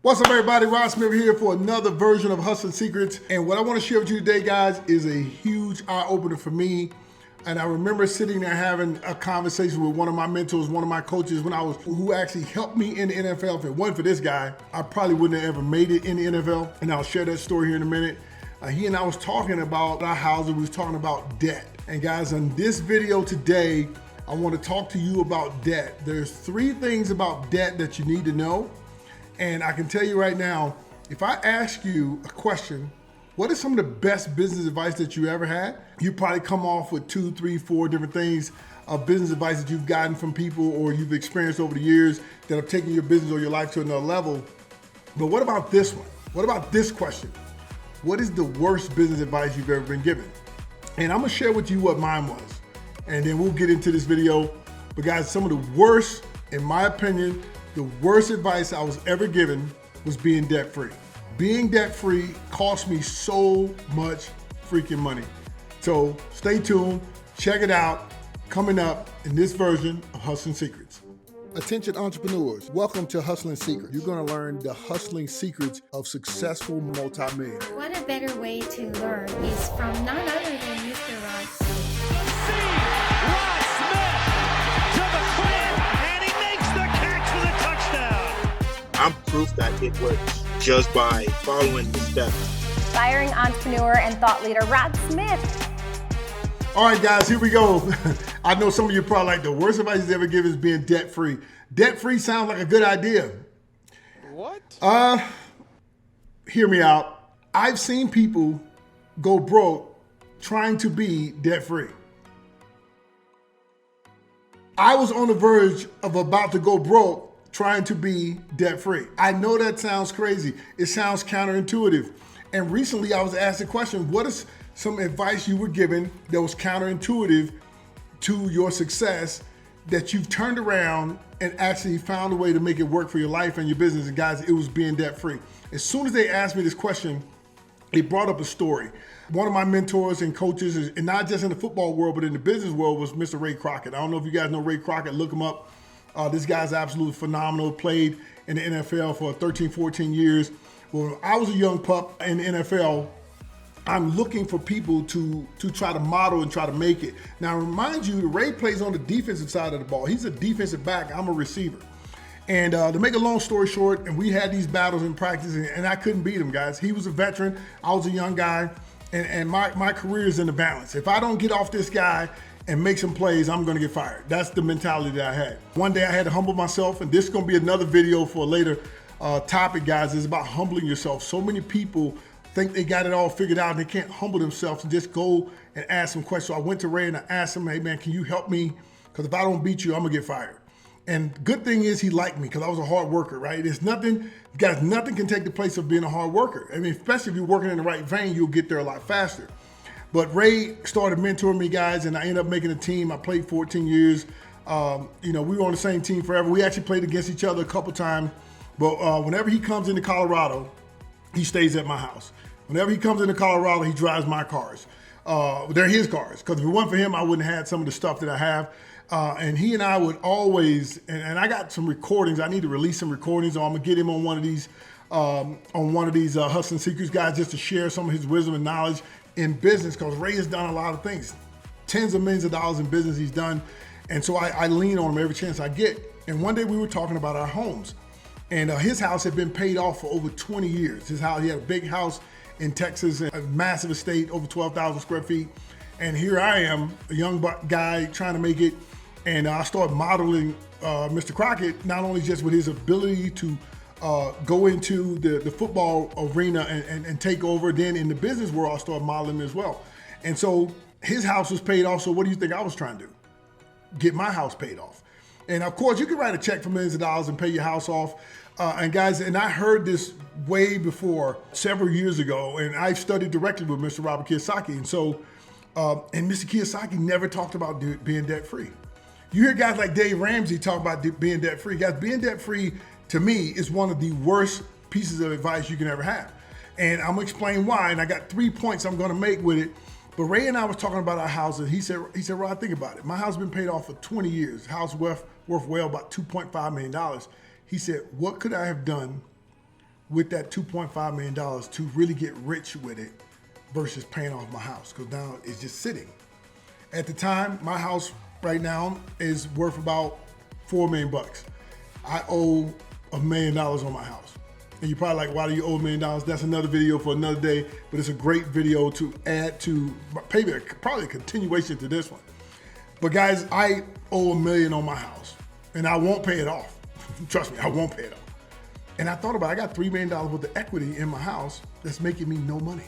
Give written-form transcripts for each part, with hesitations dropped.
What's up, everybody? Rodsmith here for another version of Hustling Secrets. And what I want to share with you today, guys, is a huge eye-opener for me. And I remember sitting there having a conversation with one of my mentors, one of my coaches, who actually helped me in the NFL. If it wasn't for this guy, I probably wouldn't have ever made it in the NFL. And I'll share that story here in a minute. He and I was talking about our housing. We was talking about debt. And guys, in this video today, I want to talk to you about debt. There's 3 things about debt that you need to know. And I can tell you right now, if I ask you a question, what is some of the best business advice that you ever had? You probably come off with 2, 3, 4 different things of business advice that you've gotten from people or you've experienced over the years that have taken your business or your life to another level. But what about this one? What about this question? What is the worst business advice you've ever been given? And I'm gonna share with you what mine was. And then we'll get into this video. But guys, some of the worst, in my opinion, the worst advice I was ever given was being debt-free. Being debt-free cost me so much freaking money. So stay tuned, check it out, coming up in this version of Hustling Secrets. Attention entrepreneurs, welcome to Hustling Secrets. You're gonna learn the hustling secrets of successful multimillionaires. What a better way to learn is from none other than Mr. Rodsmith. Rodsmith to the crib, and he makes the catch for the touchdown. I'm proof that it works just by following the steps. Aspiring entrepreneur and thought leader Rodsmith. All right, guys, here we go. I know some of you are probably like, the worst advice he's ever given is being debt-free. Debt-free sounds like a good idea. What? Hear me out. I've seen people go broke trying to be debt-free. I was on the verge of about to go broke trying to be debt-free. I know that sounds crazy. It sounds counterintuitive. And recently I was asked the question, what is some advice you were given that was counterintuitive to your success that you've turned around and actually found a way to make it work for your life and your business? And guys, it was being debt-free. As soon as they asked me this question, it brought up a story. One of my mentors and coaches, and not just in the football world, but in the business world, was Mr. Ray Crockett. I don't know if you guys know Ray Crockett, look him up. This guy's absolutely phenomenal, played in the NFL for 13, 14 years. Well, when I was a young pup in the NFL, I'm looking for people to try to model and try to make it. Now, remind you, Ray plays on the defensive side of the ball. He's a defensive back. I'm a receiver. And to make a long story short, and we had these battles in practice, and I couldn't beat him, guys. He was a veteran. I was a young guy, and my career is in the balance. If I don't get off this guy and make some plays, I'm gonna get fired. That's the mentality that I had. One day I had to humble myself, and this is gonna be another video for a later topic, guys. It's about humbling yourself. So many people think they got it all figured out and they can't humble themselves and just go and ask some questions. So I went to Ray and I asked him, hey man, can you help me? Because if I don't beat you, I'm gonna get fired. And good thing is he liked me because I was a hard worker, right? There's nothing, guys, nothing can take the place of being a hard worker. I mean, especially if you're working in the right vein, you'll get there a lot faster. But Ray started mentoring me, guys, and I ended up making a team. I played 14 years. We were on the same team forever. We actually played against each other a couple times. But whenever he comes into Colorado, he stays at my house. Whenever he comes into Colorado, he drives my cars. They're his cars, because if it wasn't for him, I wouldn't have had some of the stuff that I have. And he and I would always, and I got some recordings. I need to release some recordings, or I'm gonna get him on one of these Hustling Secrets, guys, just to share some of his wisdom and knowledge in business, because Ray has done a lot of things. Tens of millions of dollars in business he's done. And so I lean on him every chance I get. And one day we were talking about our homes. And his house had been paid off for over 20 years. His house, he had a big house in Texas, a massive estate, over 12,000 square feet. And here I am, a young guy trying to make it. And I started modeling Mr. Crockett, not only just with his ability to go into the football arena and take over. Then in the business world, I started modeling as well. And so his house was paid off. So what do you think I was trying to do? Get my house paid off. And of course, you can write a check for millions of dollars and pay your house off. And guys, and I heard this way before, several years ago, and I studied directly with Mr. Robert Kiyosaki. And so, and Mr. Kiyosaki never talked about being debt-free. You hear guys like Dave Ramsey talk about being debt-free. Guys, being debt-free, to me, is one of the worst pieces of advice you can ever have. And I'm gonna explain why, and I got 3 points I'm gonna make with it. But Ray and I was talking about our houses. He said, Rod, think about it. My house has been paid off for 20 years. House worth well about $2.5 million. He said, what could I have done with that $2.5 million to really get rich with it versus paying off my house, because now it's just sitting. At the time, my house right now is worth about $4 million. I owe $1 million on my house. And you're probably like, why do you owe $1 million? That's another video for another day, but it's a great video to add to probably a continuation to this one. But guys, I owe $1 million on my house and I won't pay it off. Trust me, I won't pay it off. And I thought about it, I got $3 million worth of equity in my house that's making me no money.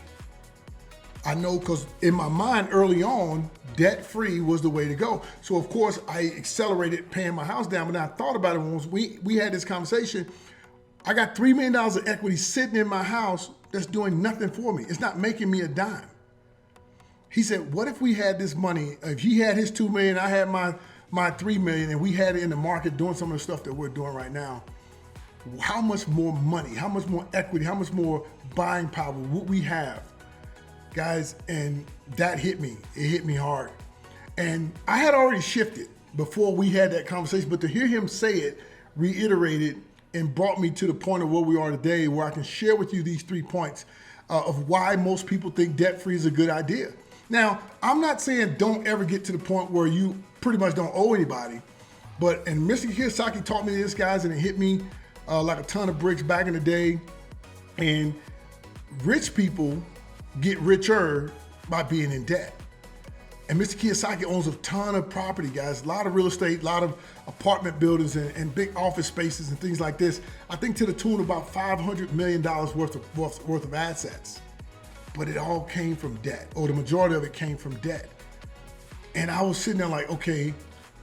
I know, because in my mind early on, debt-free was the way to go. So of course I accelerated paying my house down, but then I thought about it once we had this conversation. I got $3 million of equity sitting in my house that's doing nothing for me. It's not making me a dime. He said, what if we had this money, if he had his $2 million, I had my $3 million, and we had it in the market doing some of the stuff that we're doing right now, how much more money, how much more equity, how much more buying power would we have? Guys, and that hit me. It hit me hard. And I had already shifted before we had that conversation, but to hear him say it, reiterated, and brought me to the point of where we are today, where I can share with you these 3 points of why most people think debt-free is a good idea. Now, I'm not saying don't ever get to the point where you pretty much don't owe anybody, and Mr. Kiyosaki taught me this, guys, and it hit me like a ton of bricks back in the day. And rich people get richer by being in debt. And Mr. Kiyosaki owns a ton of property, guys, a lot of real estate, a lot of apartment buildings and big office spaces and things like this. I think to the tune of about $500 million worth of assets. But it all came from debt, or the majority of it came from debt. And I was sitting there like, okay,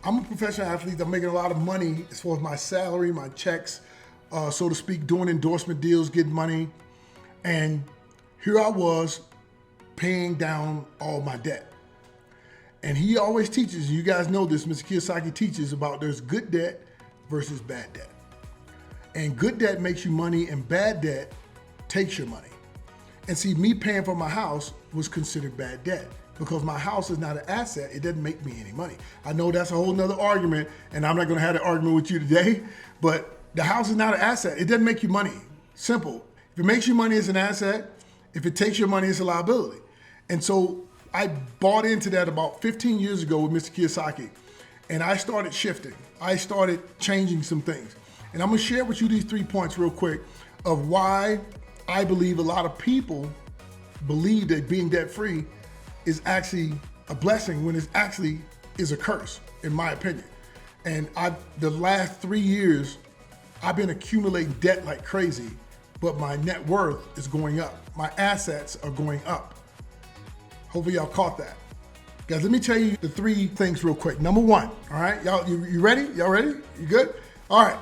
I'm a professional athlete. I'm making a lot of money as far as my salary, my checks, so to speak, doing endorsement deals, getting money. And here I was paying down all my debt. And he always teaches, you guys know this, Mr. Kiyosaki teaches about there's good debt versus bad debt. And good debt makes you money and bad debt takes your money. And see, me paying for my house was considered bad debt because my house is not an asset. It doesn't make me any money. I know that's a whole nother argument, and I'm not gonna have that argument with you today, but the house is not an asset. It doesn't make you money. Simple. If it makes you money, it's an asset. If it takes your money, it's a liability. And so I bought into that about 15 years ago with Mr. Kiyosaki, and I started shifting. I started changing some things. And I'm gonna share with you these 3 points real quick of why I believe a lot of people believe that being debt-free is actually a blessing when it actually is a curse, in my opinion. And the last 3 years, I've been accumulating debt like crazy, but my net worth is going up. My assets are going up. Hopefully y'all caught that. Guys, let me tell you the 3 things real quick. Number 1, all right? Y'all, you ready? Y'all ready? You good? All right.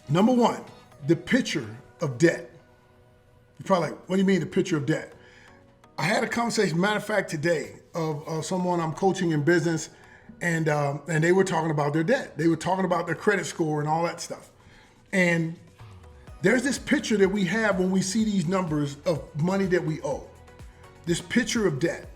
Number 1, the picture of debt. You're probably like, what do you mean the picture of debt? I had a conversation, matter of fact, today of someone I'm coaching in business, and they were talking about their debt. They were talking about their credit score and all that stuff. And there's this picture that we have when we see these numbers of money that we owe. This picture of debt.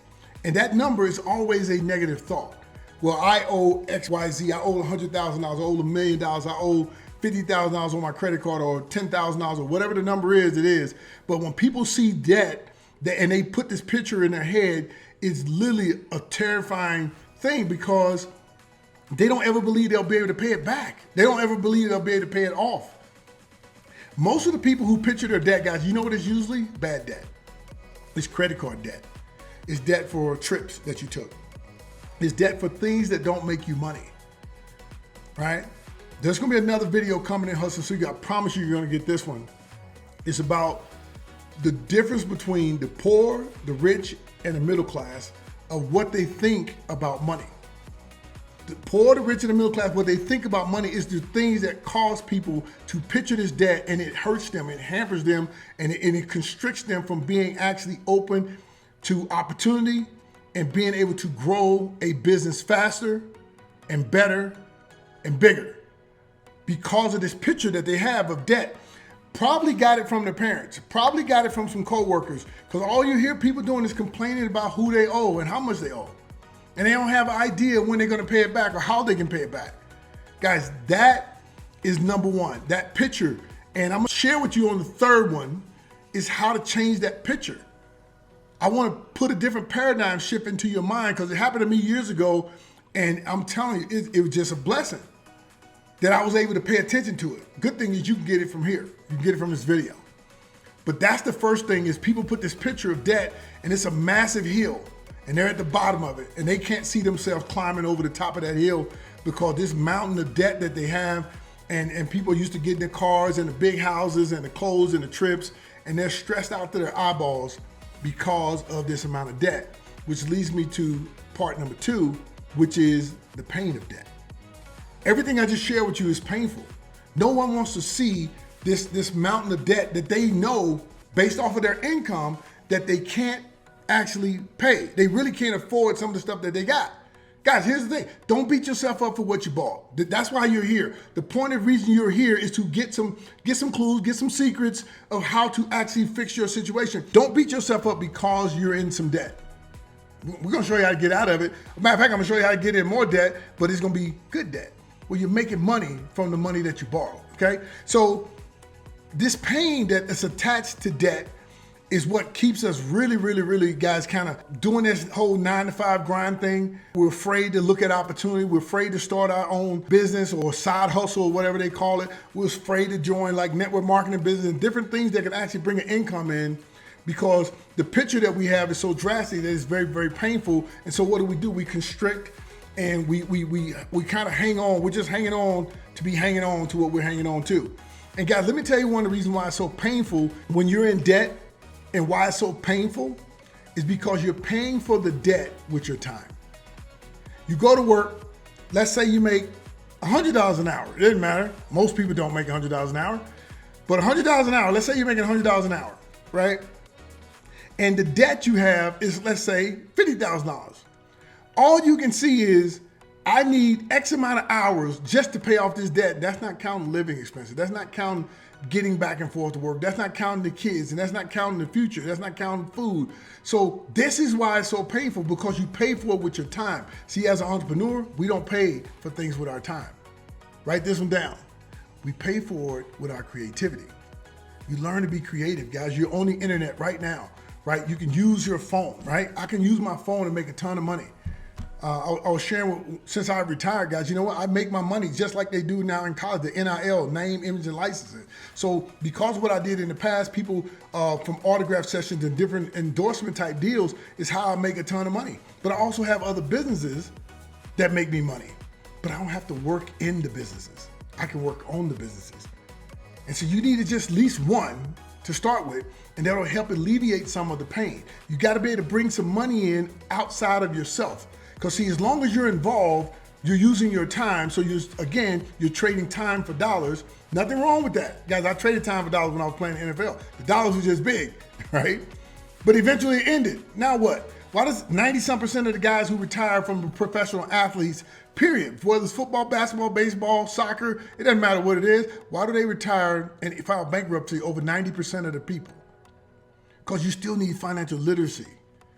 And that number is always a negative thought. Well, I owe X, Y, Z. I owe $100,000. I owe $1 million. I owe $50,000 on my credit card, or $10,000, or whatever the number is, it is. But when people see debt and they put this picture in their head, it's literally a terrifying thing because they don't ever believe they'll be able to pay it back. They don't ever believe they'll be able to pay it off. Most of the people who picture their debt, guys, you know what it's usually? Bad debt. It's credit card debt. It's debt for trips that you took. It's debt for things that don't make you money, right? There's gonna be another video coming in Hustle So I promise you're gonna get this one. It's about the difference between the poor, the rich, and the middle class of what they think about money. The poor, the rich, and the middle class, what they think about money is the things that cause people to picture this debt, and it hurts them, it hampers them, and it constricts them from being actually open to opportunity and being able to grow a business faster and better and bigger because of this picture that they have of debt. Probably got it from their parents, probably got it from some coworkers, because all you hear people doing is complaining about who they owe and how much they owe. And they don't have an idea when they're gonna pay it back or how they can pay it back. Guys, that is number 1. That picture And I'm gonna share with you on the third one is how to change that picture. I want to put a different paradigm shift into your mind because it happened to me years ago, and I'm telling you, it was just a blessing that I was able to pay attention to it. Good thing is you can get it from here. You can get it from this video. But that's the first thing is people put this picture of debt and it's a massive hill and they're at the bottom of it and they can't see themselves climbing over the top of that hill because this mountain of debt that they have and people used to get in their cars and the big houses and the clothes and the trips and they're stressed out to their eyeballs because of this amount of debt, which leads me to part number 2, which is the pain of debt. Everything I just shared with you is painful. No one wants to see this mountain of debt that they know based off of their income that they can't actually pay. They really can't afford some of the stuff that they got. Guys, here's the thing. Don't beat yourself up for what you bought. That's why you're here. The point of reason you're here is to get some clues, get some secrets of how to actually fix your situation. Don't beat yourself up because you're in some debt. We're gonna show you how to get out of it. Matter of fact, I'm gonna show you how to get in more debt, but it's gonna be good debt, where you're making money from the money that you borrow, okay? So this pain that is attached to debt is what keeps us really, guys, kind of doing this whole 9-to-5 grind thing. We're afraid to look at opportunity. We're afraid to start our own business or side hustle or whatever they call it. We're afraid to join like network marketing business and different things that can actually bring an income in because the picture that we have is so drastic that it's very painful. And so what do? We constrict and we kind of hang on. We're just hanging on to be hanging on to what we're hanging on to. And guys, let me tell you one of the reasons why it's so painful when you're in debt and why it's so painful is because you're paying for the debt with your time. You go to work, let's say you make $100 an hour. It doesn't matter. Most people don't make $100 an hour, but $100 an hour, let's say you're making $100 an hour, right? And the debt you have is, let's say, $50,000. All you can see is, I need X amount of hours just to pay off this debt. That's not counting living expenses. That's not counting getting back and forth to work. That's not counting the kids, and that's not counting the future. That's not counting food. So this is why it's so painful, because you pay for it with your time. See, as an entrepreneur, we don't pay for things with our time. Write this one down. We pay for it with our creativity. You learn to be creative, guys. You're on the internet right now, right? You can use your phone, right? I can use my phone to make a ton of money. I was sharing since I retired, guys, you know what? I make my money just like they do now in college, the NIL, name, image, and licensing. So because of what I did in the past, people from autograph sessions and different endorsement type deals is how I make a ton of money. But I also have other businesses that make me money, but I don't have to work in the businesses. I can work on the businesses. And so you need to just at least one to start with, and that'll help alleviate some of the pain. You got to be able to bring some money in outside of yourself. Because see, as long as you're involved, you're using your time. So you're trading time for dollars. Nothing wrong with that. Guys, I traded time for dollars when I was playing the NFL. The dollars were just big, right? But eventually it ended. Now what? Why does 90-some% of the guys who retire from professional athletes, period, whether it's football, basketball, baseball, soccer, it doesn't matter what it is, why do they retire and file bankruptcy over 90% of the people? Because you still need financial literacy.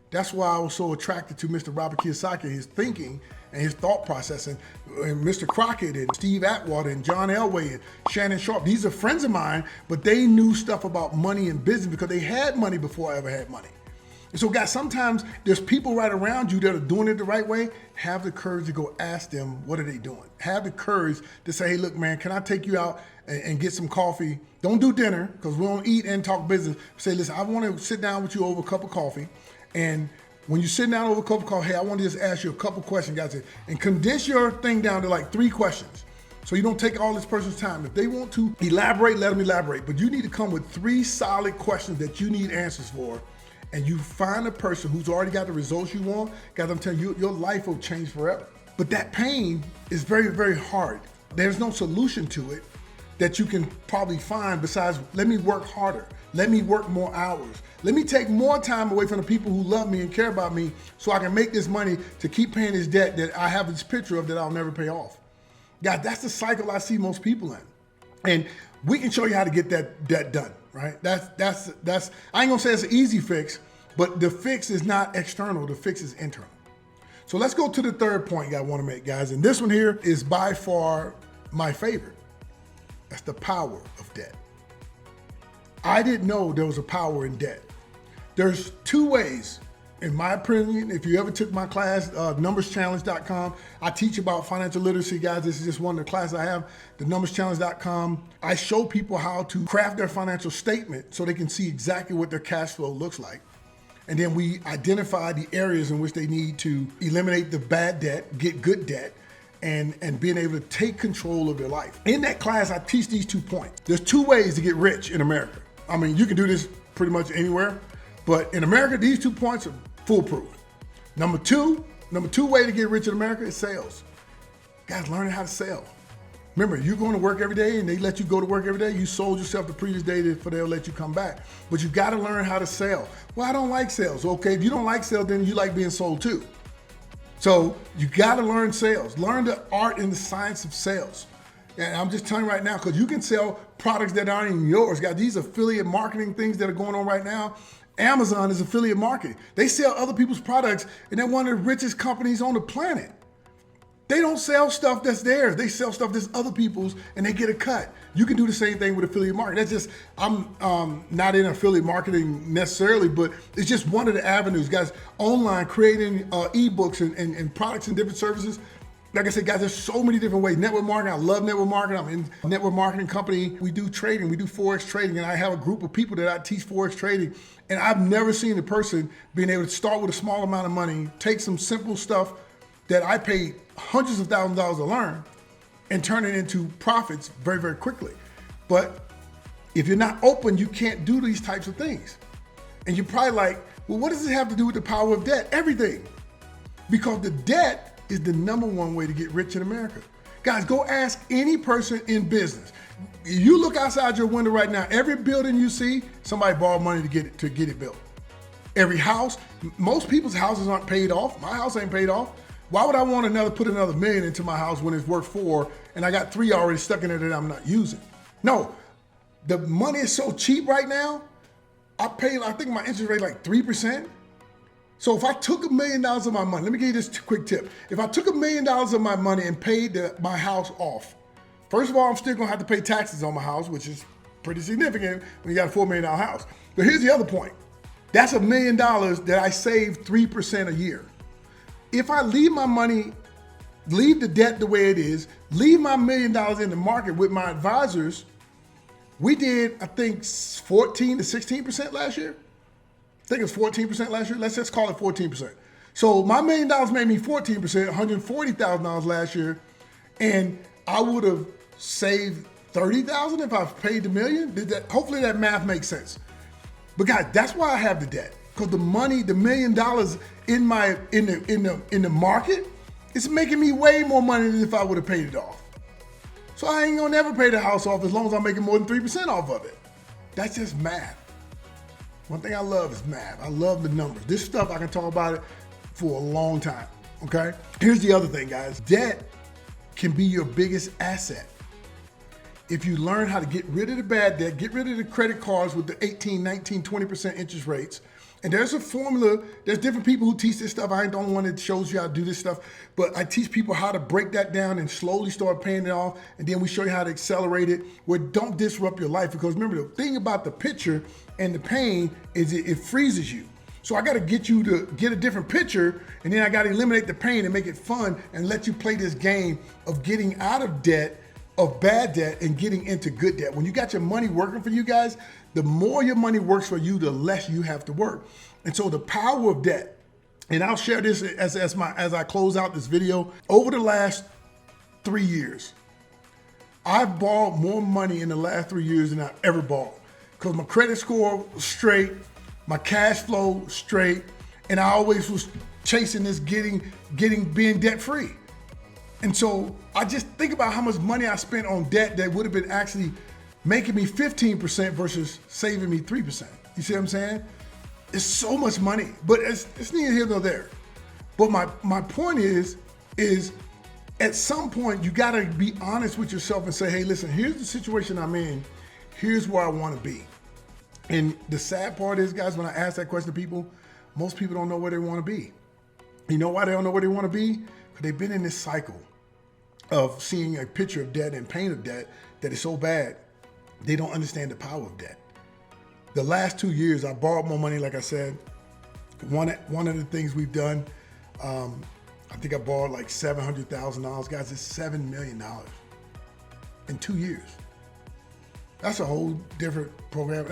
That's why I was so attracted to Mr. Robert Kiyosaki, his thinking and his thought process, and Mr. Crockett and Steve Atwater and John Elway and Shannon Sharp. These are friends of mine, but they knew stuff about money and business because they had money before I ever had money. And so guys, sometimes there's people right around you that are doing it the right way. Have the courage to go ask them, what are they doing? Have the courage to say, hey, look, man, can I take you out and get some coffee? Don't do dinner, because we don't eat and talk business. Say, listen, I want to sit down with you over a cup of coffee. And when you're sitting down over a cup of coffee, hey, I want to just ask you a couple questions, guys, and condense your thing down to like 3 questions. So you don't take all this person's time. If they want to elaborate, let them elaborate. But you need to come with 3 solid questions that you need answers for. And you find a person who's already got the results you want. Guys, I'm telling you, your life will change forever. But that pain is very hard. There's no solution to it that you can probably find besides, let me work harder. Let me work more hours. Let me take more time away from the people who love me and care about me so I can make this money to keep paying this debt that I have this picture of that I'll never pay off. God, that's the cycle I see most people in. And we can show you how to get that done, right? That's I ain't gonna say it's an easy fix, but the fix is not external, the fix is internal. So let's go to the third point I wanna make, guys. And this one here is by far my favorite. That's the power of debt. I didn't know there was a power in debt. There's two ways, in my opinion. If you ever took my class, numberschallenge.com, I teach about financial literacy, guys. This is just one of the classes I have, the numberschallenge.com. I show people how to craft their financial statement so they can see exactly what their cash flow looks like. And then we identify the areas in which they need to eliminate the bad debt, get good debt, and being able to take control of their life. In that class, I teach these 2 points. There's 2 ways to get rich in America. I mean, you can do this pretty much anywhere, but in America, these 2 points are foolproof. Number two way to get rich in America is sales. Guys, learning how to sell. Remember, you're going to work every day and they let you go to work every day. You sold yourself the previous day for they'll let you come back. But you got to learn how to sell. Well, I don't like sales. Okay, if you don't like sales, then you like being sold too. So you got to learn sales. Learn the art and the science of sales. And I'm just telling you right now, because you can sell products that aren't even yours. Guys, these affiliate marketing things that are going on right now. Amazon is affiliate marketing. They sell other people's products, and they're one of the richest companies on the planet. They don't sell stuff that's theirs. They sell stuff that's other people's, and they get a cut. You can do the same thing with affiliate marketing. That's just, I'm not in affiliate marketing necessarily, but it's just one of the avenues. Guys, online, creating ebooks and products and different services. Like I said, guys, there's so many different ways. Network marketing, I love network marketing. I'm in a network marketing company. We do trading, we do Forex trading, and I have a group of people that I teach Forex trading. And I've never seen a person being able to start with a small amount of money, take some simple stuff that I paid hundreds of thousands of dollars to learn, and turn it into profits very, very quickly. But if you're not open, you can't do these types of things. And you're probably like, well, what does this have to do with the power of debt? Everything. Because the debt is the number one way to get rich in America. Guys, go ask any person in business. You look outside your window right now, every building you see, somebody borrowed money to get it built. Every house, most people's houses aren't paid off. My house ain't paid off. Why would I want put another $1 million into my house when it's worth $4 million and I got $3 million already stuck in it that I'm not using? No, the money is so cheap right now. I think my interest rate like 3%. So if I took $1 million of my money, let me give you this quick tip. If I took $1 million of my money and paid my house off, first of all, I'm still gonna have to pay taxes on my house, which is pretty significant when you got a $4 million house. But here's the other point. That's $1 million that I saved 3% a year. If I leave my money, leave the debt the way it is, leave my $1 million in the market with my advisors, we did, I think, 14 to 16% last year. I think it's 14% last year. Let's just call it 14%. So my $1 million made me 14%, $140,000 last year, and I would have saved $30,000 if I paid the $1 million. Hopefully that math makes sense. But guys, that's why I have the debt, because the money, the $1 million in the market, it's making me way more money than if I would have paid it off. So I ain't gonna never pay the house off as long as I'm making more than 3% off of it. That's just math. One thing I love is math. I love the numbers. This stuff, I can talk about it for a long time, okay? Here's the other thing, guys. Debt can be your biggest asset. If you learn how to get rid of the bad debt, get rid of the credit cards with the 18, 19, 20% interest rates. And there's a formula. There's different people who teach this stuff. I ain't the only one that shows you how to do this stuff, but I teach people how to break that down and slowly start paying it off. And then we show you how to accelerate it where don't disrupt your life. Because remember, the thing about the picture and the pain is it freezes you. So I got to get you to get a different picture, and then I got to eliminate the pain and make it fun and let you play this game of getting out of debt, of bad debt, and getting into good debt. When you got your money working for you guys, the more your money works for you, the less you have to work. And so the power of debt, and I'll share this as I close out this video. Over the last 3 years, I've borrowed more money in the last 3 years than I've ever borrowed, because my credit score was straight, my cash flow straight, and I always was chasing this being debt free. And so I just think about how much money I spent on debt that would have been actually making me 15% versus saving me 3%. You see what I'm saying? It's so much money, but it's neither here nor there. But my point is at some point you gotta be honest with yourself and say, hey, listen, here's the situation I'm in. Here's where I wanna be. And the sad part is, guys, when I ask that question to people, most people don't know where they wanna be. You know why they don't know where they wanna be? Because they've been in this cycle of seeing a picture of debt and pain of debt that is so bad, they don't understand the power of debt. The last 2 years, I borrowed more money, like I said. One of the things we've done, I think I borrowed like $700,000. Guys, it's $7 million in 2 years. That's a whole different program.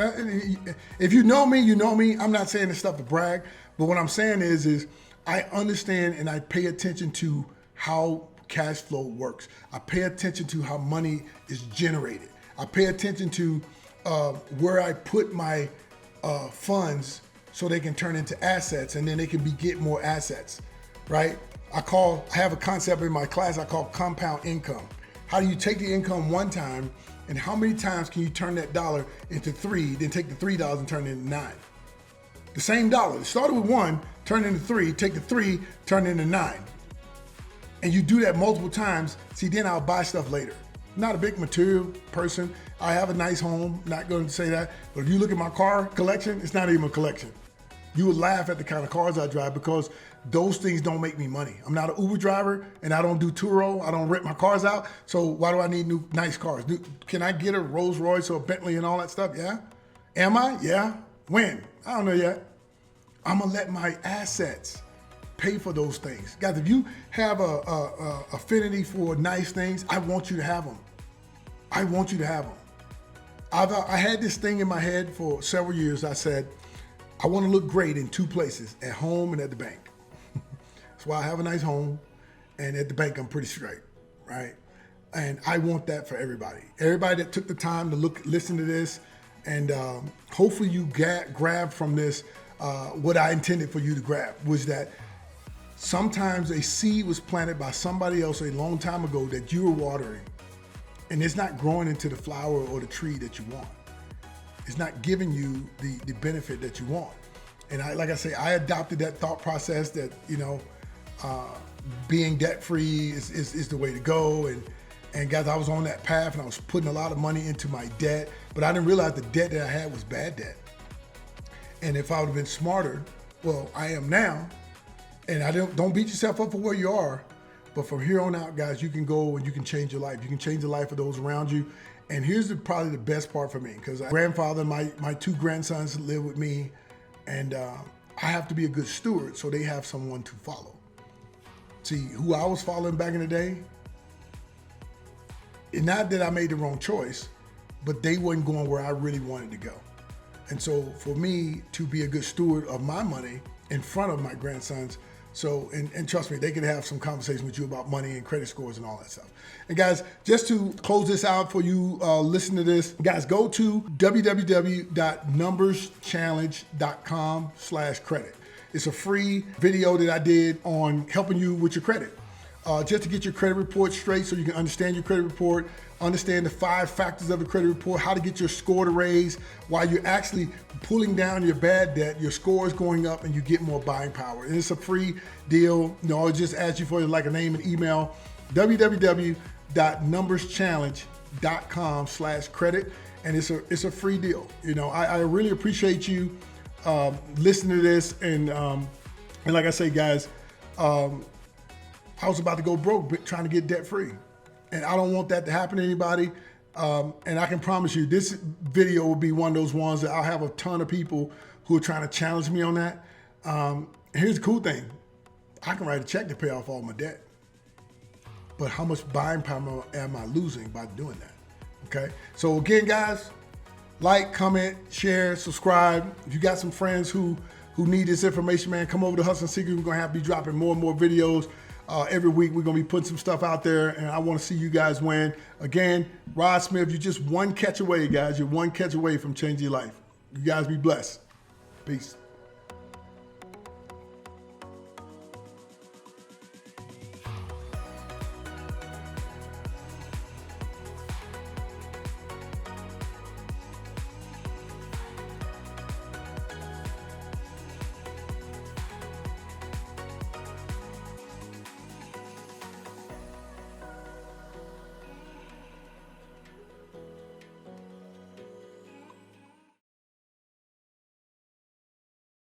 If you know me, you know me. I'm not saying this stuff to brag, but what I'm saying is I understand and I pay attention to how cash flow works. I pay attention to how money is generated. I pay attention to where I put my funds so they can turn into assets, and then they can get more assets, right? I have a concept in my class I call compound income. How do you take the income one time, and how many times can you turn that dollar into 3, then take the $3 and turn it into 9? The same dollar. It started with 1, turn it into 3, take the 3, turn it into 9. And you do that multiple times, see, then I'll buy stuff later. I'm not a big material person. I have a nice home, not going to say that. But if you look at my car collection, it's not even a collection. You would laugh at the kind of cars I drive because those things don't make me money. I'm not an Uber driver and I don't do Turo. I don't rent my cars out. So why do I need nice cars? Can I get a Rolls Royce or a Bentley and all that stuff? Yeah. Am I? Yeah. When? I don't know yet. I'm going to let my assets pay for those things. Guys, if you have a affinity for nice things, I want you to have them. I want you to have them. I had this thing in my head for several years. I said, I want to look great in 2 places, at home and at the bank. That's why I have a nice home, and at the bank I'm pretty straight, right? And I want that for everybody. Everybody that took the time to listen to this, and hopefully you grab from this what I intended for you to grab, was that sometimes a seed was planted by somebody else a long time ago that you were watering, and it's not growing into the flower or the tree that you want. It's not giving you the benefit that you want. And like I say, I adopted that thought process that, being debt-free is the way to go. And guys, I was on that path and I was putting a lot of money into my debt, but I didn't realize the debt that I had was bad debt. And if I would have been smarter, well, I am now. And don't beat yourself up for where you are, but from here on out, guys, you can go and you can change your life. You can change the life of those around you. And here's probably the best part for me, because grandfather, my 2 grandsons live with me, and I have to be a good steward so they have someone to follow. See, who I was following back in the day, not that I made the wrong choice, but they wasn't going where I really wanted to go. And so for me to be a good steward of my money in front of my grandsons, and trust me, they can have some conversation with you about money and credit scores and all that stuff. And guys, just to close this out for you listening to this, guys, go to www.numberschallenge.com/credit. It's a free video that I did on helping you with your credit. Just to get your credit report straight so you can understand your credit report, understand the 5 factors of a credit report, how to get your score to raise while you're actually pulling down your bad debt, your score is going up and you get more buying power. And it's a free deal. I'll just ask you for like a name and email, www.numberschallenge.com/credit. And it's a free deal. I really appreciate you listening to this. And like I say, guys, I was about to go broke trying to get debt free. And I don't want that to happen to anybody. And I can promise you this video will be one of those ones that I'll have a ton of people who are trying to challenge me on that. Here's the cool thing. I can write a check to pay off all my debt. But how much buying power am I losing by doing that? Okay. So again, guys, like, comment, share, subscribe. If you got some friends who need this information, man, come over to Hustle Secret. We're going to be dropping more and more videos. Every week we're going to be putting some stuff out there, and I want to see you guys win. Again, Rodsmith, you're just one catch away, guys. You're one catch away from changing your life. You guys be blessed. Peace.